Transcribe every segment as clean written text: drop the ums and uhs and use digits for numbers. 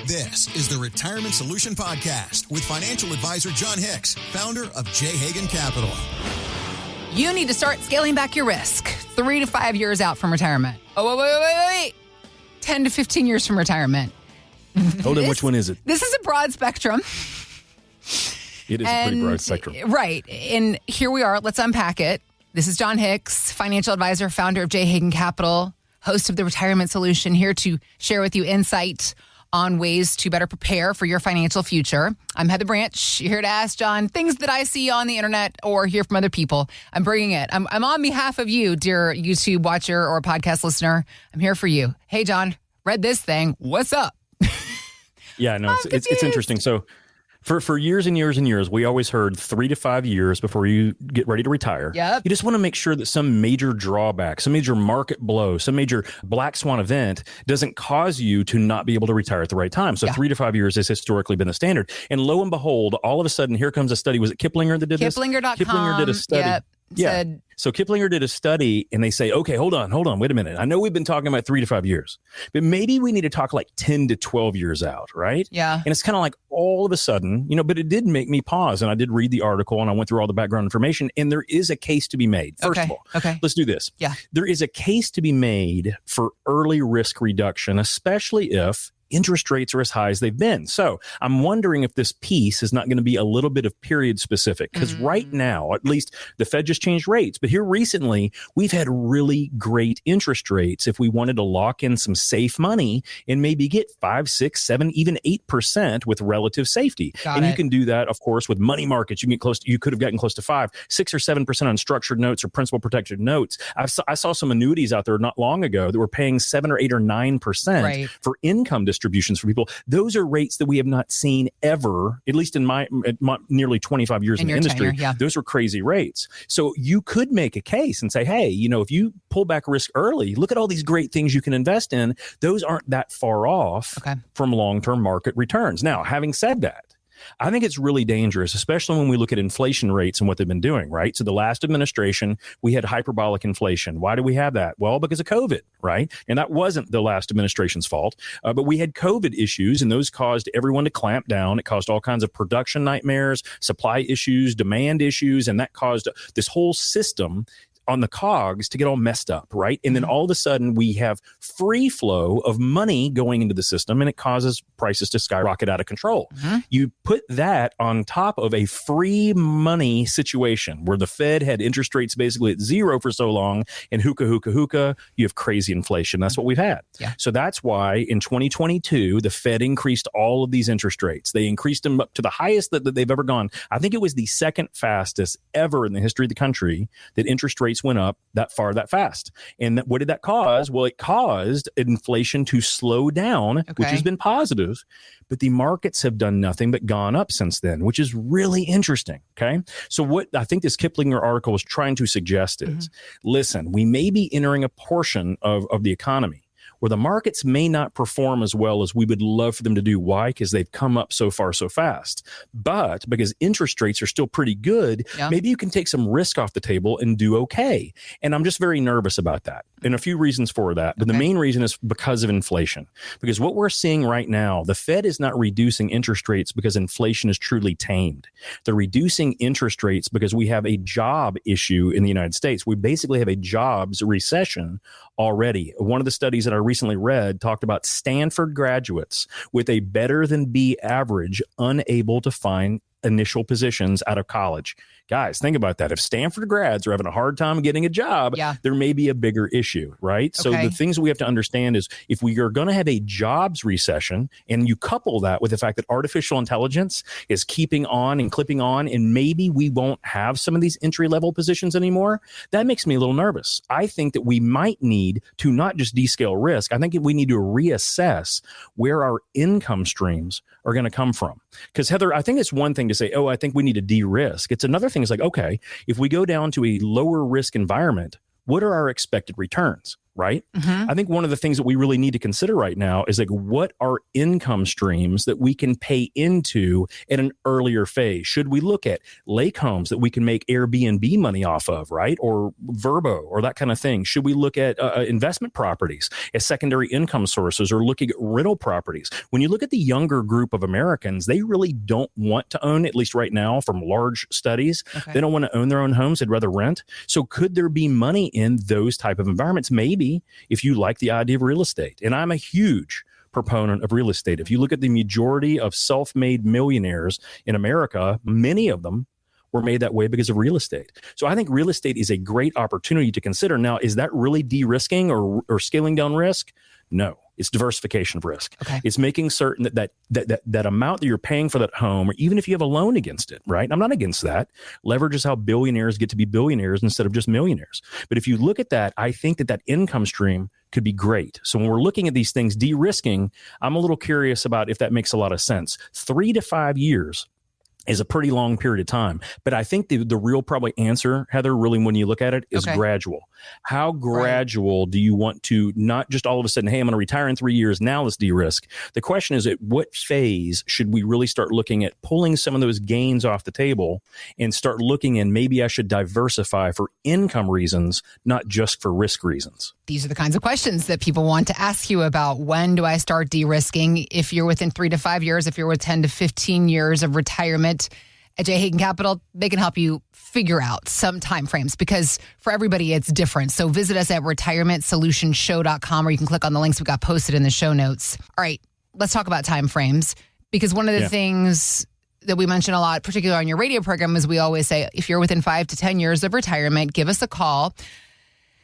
This is the Retirement Solution Podcast with financial advisor Jon Hicks, founder of J. Hagan Capital. You need to start scaling back your risk 3 to 5 years out from retirement. Oh, wait. 10 to 15 years from retirement. Hold on, which one is it? This is a broad spectrum. It is a pretty broad spectrum. Right. And here we are. Let's unpack it. This is Jon Hicks, financial advisor, founder of J. Hagan Capital, host of the Retirement Solution, here to share with you insight on ways to better prepare for your financial future. I'm Heather Branch, here to ask Jon things that I see on the internet or hear from other people. I'm bringing it. I'm on behalf of you, dear YouTube watcher or podcast listener. I'm here for you. Hey, Jon, read this thing. What's up? Yeah, no, it's interesting. So for years and years and years, we always heard 3 to 5 years before you get ready to retire. Yep. You just want to make sure that some major drawback, some major market blow, some major black swan event doesn't cause you to not be able to retire at the right time. So 3 to 5 years has historically been the standard. And lo and behold, all of a sudden, here comes a study. Was it Kiplinger that did this? Kiplinger.com. Kiplinger did a study. Yep. Yeah. So Kiplinger did a study and they say, okay, hold on, wait a minute. I know we've been talking about 3 to 5 years, but maybe we need to talk like 10 to 12 years out, right? Yeah. And it's kind of like all of a sudden, but it did make me pause. And I did read the article and I went through all the background information and there is a case to be made. First of all, let's do this. Yeah. There is a case to be made for early risk reduction, especially if interest rates are as high as they've been. So I'm wondering if this piece is not going to be a little bit of period specific, because right now, at least the Fed just changed rates. But here recently, we've had really great interest rates. If we wanted to lock in some safe money and maybe get 5, 6, 7, even 8% with relative safety. You can do that, of course, with money markets. You could have gotten close to 5, 6 or 7% on structured notes or principal protected notes. I saw some annuities out there not long ago that were paying 7 or 8 or 9% for income distributions for people. Those are rates that we have not seen ever, at least in my nearly 25 years in the industry. Tenure, Those were crazy rates. So you could make a case and say, hey, if you pull back risk early, look at all these great things you can invest in. Those aren't that far off from long-term market returns. Now, having said that, I think it's really dangerous, especially when we look at inflation rates and what they've been doing, right? So the last administration, we had hyperbolic inflation. Why do we have that? Well, because of COVID, right? And that wasn't the last administration's fault, but we had COVID issues and those caused everyone to clamp down. It caused all kinds of production nightmares, supply issues, demand issues, and that caused this whole system on the cogs to get all messed up, right? And then all of a sudden we have free flow of money going into the system and it causes prices to skyrocket out of control. You put that on top of a free money situation where the Fed had interest rates basically at zero for so long and hookah, you have crazy inflation. That's what we've had. Yeah. So that's why in 2022, the Fed increased all of these interest rates. They increased them up to the highest that they've ever gone. I think it was the second fastest ever in the history of the country that interest rates went up that far, that fast. And what did that cause? Well, it caused inflation to slow down, which has been positive, but the markets have done nothing but gone up since then, which is really interesting. Okay. So what I think this Kiplinger article was trying to suggest is, listen, we may be entering a portion of the economy where the markets may not perform as well as we would love for them to do. Why? Because they've come up so far so fast. But because interest rates are still pretty good, maybe you can take some risk off the table and do okay. And I'm just very nervous about that. And a few reasons for that. But the main reason is because of inflation. Because what we're seeing right now, the Fed is not reducing interest rates because inflation is truly tamed. They're reducing interest rates because we have a job issue in the United States. We basically have a jobs recession already. One of the studies that I recently read talked about Stanford graduates with a better than B average unable to find initial positions out of college. Guys, think about that. If Stanford grads are having a hard time getting a job, there may be a bigger issue, right? So the things we have to understand is if we are going to have a jobs recession and you couple that with the fact that artificial intelligence is keeping on and clipping on and maybe we won't have some of these entry-level positions anymore, that makes me a little nervous. I think that we might need to not just descale risk. I think we need to reassess where our income streams are going to come from. Because Heather, I think it's one thing to say, oh, I think we need to de-risk. It's another thing is like, okay, if we go down to a lower risk environment, what are our expected returns? right? I think one of the things that we really need to consider right now is like, what are income streams that we can pay into at an earlier phase? Should we look at lake homes that we can make Airbnb money off of, right? Or Verbo or that kind of thing? Should we look at investment properties as secondary income sources, or looking at rental properties? When you look at the younger group of Americans, they really don't want to own, at least right now from large studies, they don't want to own their own homes. They'd rather rent. So could there be money in those type of environments? Maybe, if you like the idea of real estate. And I'm a huge proponent of real estate. If you look at the majority of self-made millionaires in America, many of them were made that way because of real estate. So I think real estate is a great opportunity to consider. Now, is that really de-risking or scaling down risk? No. It's diversification of risk. It's making certain that amount that you're paying for that home, or even if you have a loan against it, right? I'm not against that. Leverage is how billionaires get to be billionaires instead of just millionaires. But if you look at that, I think that income stream could be great. So when we're looking at these things, de-risking, I'm a little curious about if that makes a lot of sense. 3 to 5 years is a pretty long period of time. But I think the real probably answer, Heather, really when you look at it, is gradual. How gradual do you want to, not just all of a sudden, hey, I'm going to retire in 3 years, now let's de-risk. The question is, at what phase should we really start looking at pulling some of those gains off the table and start looking in, maybe I should diversify for income reasons, not just for risk reasons? These are the kinds of questions that people want to ask you about. When do I start de-risking? If you're within 3 to 5 years, if you're with 10 to 15 years of retirement, at J. Hagan Capital, they can help you figure out some timeframes, because for everybody, it's different. So visit us at retirementsolutionshow.com, or you can click on the links we got posted in the show notes. All right, let's talk about timeframes, because one of the things that we mention a lot, particularly on your radio program, is we always say, if you're within 5 to 10 years of retirement, give us a call.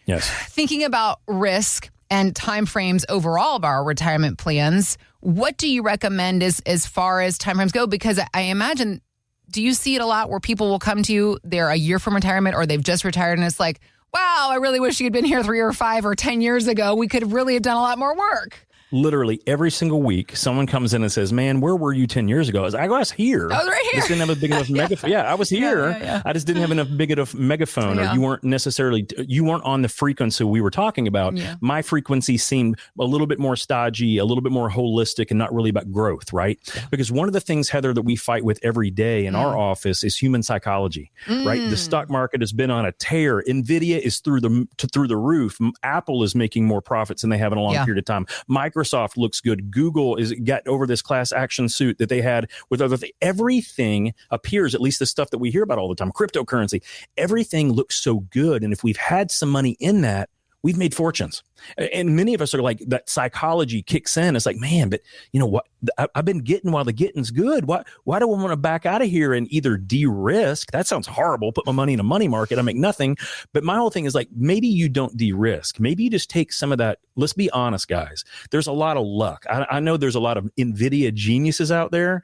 Yes. Thinking about risk and timeframes overall of our retirement plans, what do you recommend as far as timeframes go? Because I imagine, do you see it a lot where people will come to you, they're a year from retirement or they've just retired, and it's like, wow, I really wish you had been here 3 or 5 or 10 years ago. We could really have done a lot more work. Literally every single week, someone comes in and says, man, where were you 10 years ago? I was here. I was right here. Just didn't have a big enough megaphone. Yeah, I was here. I just didn't have enough big enough megaphone, or you weren't on the frequency we were talking about. My frequency seemed a little bit more stodgy, a little bit more holistic, and not really about growth, right? Because one of the things, Heather, that we fight with every day in our office is human psychology, right? The stock market has been on a tear. Nvidia is through the roof. Apple is making more profits than they have in a long period of time. Microsoft looks good. Google is got over this class action suit that they had with other things. Everything appears, at least the stuff that we hear about all the time, cryptocurrency, everything looks so good. And if we've had some money in that, we've made fortunes. And many of us are like, that psychology kicks in. It's like, man, but you know what? I've been getting while the getting's good. Why do I want to back out of here and either de-risk? That sounds horrible. Put my money in a money market. I make nothing. But my whole thing is like, maybe you don't de-risk. Maybe you just take some of that. Let's be honest, guys. There's a lot of luck. I know there's a lot of NVIDIA geniuses out there.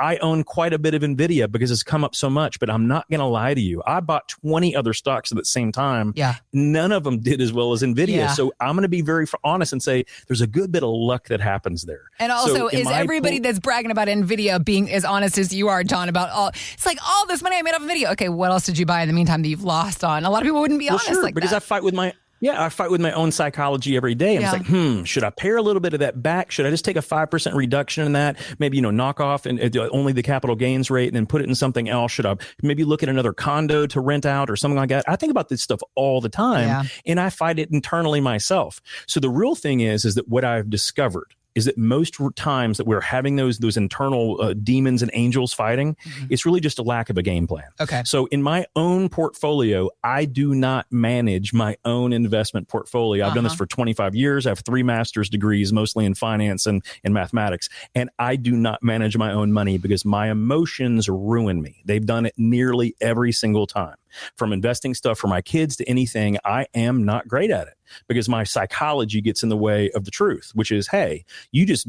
I own quite a bit of NVIDIA because it's come up so much, but I'm not going to lie to you. I bought 20 other stocks at the same time. None of them did as well as NVIDIA. So I'm going to be very honest and say there's a good bit of luck that happens there. And also, is everybody that's bragging about NVIDIA being as honest as you are, John, about it's like all this money I made off NVIDIA. Okay, what else did you buy in the meantime that you've lost on? A lot of people wouldn't be honest like because that. I fight with my own psychology every day. And it's like, should I pare a little bit of that back? Should I just take a 5% reduction in that? Maybe, knock off and only the capital gains rate and then put it in something else. Should I maybe look at another condo to rent out or something like that? I think about this stuff all the time and I fight it internally myself. So the real thing is that what I've discovered is that most times that we're having those internal demons and angels fighting, it's really just a lack of a game plan. So in my own portfolio, I do not manage my own investment portfolio. I've done this for 25 years. I have 3 master's degrees, mostly in finance and mathematics. And I do not manage my own money because my emotions ruin me. They've done it nearly every single time. From investing stuff for my kids to anything, I am not great at it because my psychology gets in the way of the truth, which is, hey, you just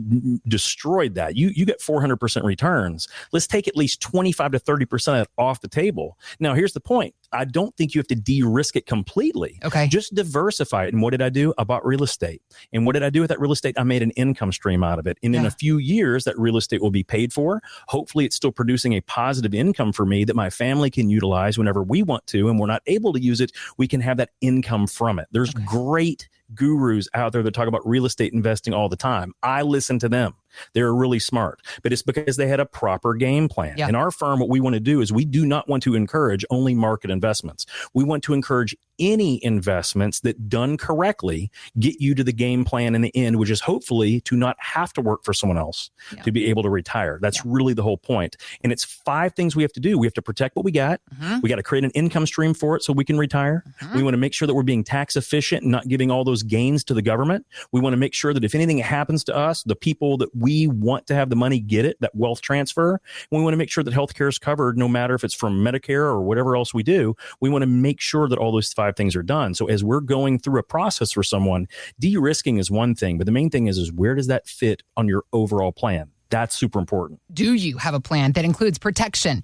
destroyed that. You get 400% returns. Let's take at least 25 to 30% of that off the table. Now, here's the point. I don't think you have to de-risk it completely. Just diversify it. And what did I do? I bought real estate. And what did I do with that real estate? I made an income stream out of it. And in a few years, that real estate will be paid for. Hopefully, it's still producing a positive income for me that my family can utilize whenever we want to. And we're not able to use it, we can have that income from it. There's great gurus out there that talk about real estate investing all the time. I listen to them. They're really smart, but it's because they had a proper game plan. Yeah. In our firm, what we want to do is we do not want to encourage only market investments. We want to encourage any investments that done correctly get you to the game plan in the end, which is hopefully to not have to work for someone else to be able to retire. That's really the whole point. And it's 5 things we have to do. We have to protect what we got. We got to create an income stream for it so we can retire. We want to make sure that we're being tax efficient and not giving all those gains to the government. We want to make sure that if anything happens to us, the people that we want to have the money get it, that wealth transfer. And we want to make sure that healthcare is covered, no matter if it's from Medicare or whatever else we do. We want to make sure that all those 5 things are done. So as we're going through a process for someone, de-risking is one thing, but the main thing is where does that fit on your overall plan? That's super important. Do you have a plan that includes protection,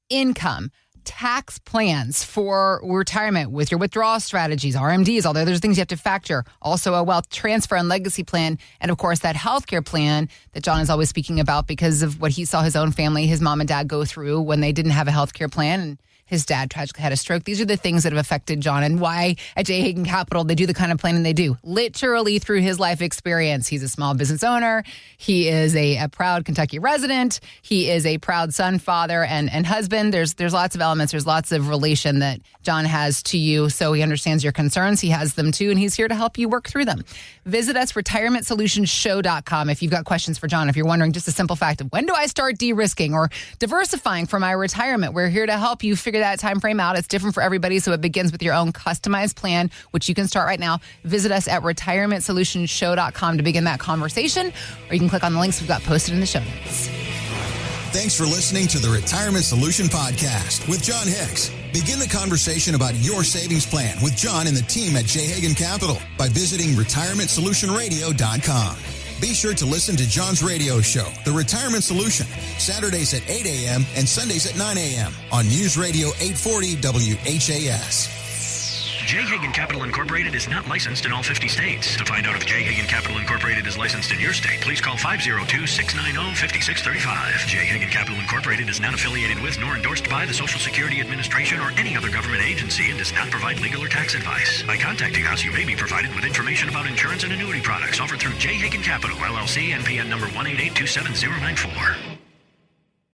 income, tax plans for retirement with your withdrawal strategies, RMDs, all the other things you have to factor, also a wealth transfer and legacy plan, and of course that healthcare plan that Jon is always speaking about because of what he saw his own family, his mom and dad go through when they didn't have a healthcare plan and his dad tragically had a stroke. These are the things that have affected Jon and why at J. Hagan Capital they do the kind of planning they do. Literally through his life experience. He's a small business owner. He is a proud Kentucky resident. He is a proud son, father, and husband. There's lots of elements. There's lots of relation that Jon has to you. So he understands your concerns. He has them too, and he's here to help you work through them. Visit us, retirementsolutionshow.com, if you've got questions for Jon. If you're wondering just a simple fact of when do I start de-risking or diversifying for my retirement, we're here to help you figure that time frame out. It's different for everybody, so it begins with your own customized plan, which you can start right now. Visit us at retirementsolutionshow.com to begin that conversation, or you can click on the links we've got posted in the show notes. Thanks for listening to the Retirement Solution Podcast with Jon Hicks. Begin the conversation about your savings plan with Jon and the team at J. Hagan Capital by visiting retirementsolutionradio.com. Be sure to listen to Jon's radio show, The Retirement Solution, Saturdays at 8 a.m. and Sundays at 9 a.m. on News Radio 840 WHAS. J. Hagan Capital Incorporated is not licensed in all 50 states. To find out if J. Hagan Capital Incorporated is licensed in your state, please call 502-690-5635. J. Hagan Capital Incorporated is not affiliated with nor endorsed by the Social Security Administration or any other government agency and does not provide legal or tax advice. By contacting us, you may be provided with information about insurance and annuity products offered through J. Hagan Capital, LLC, NPN number 1882794.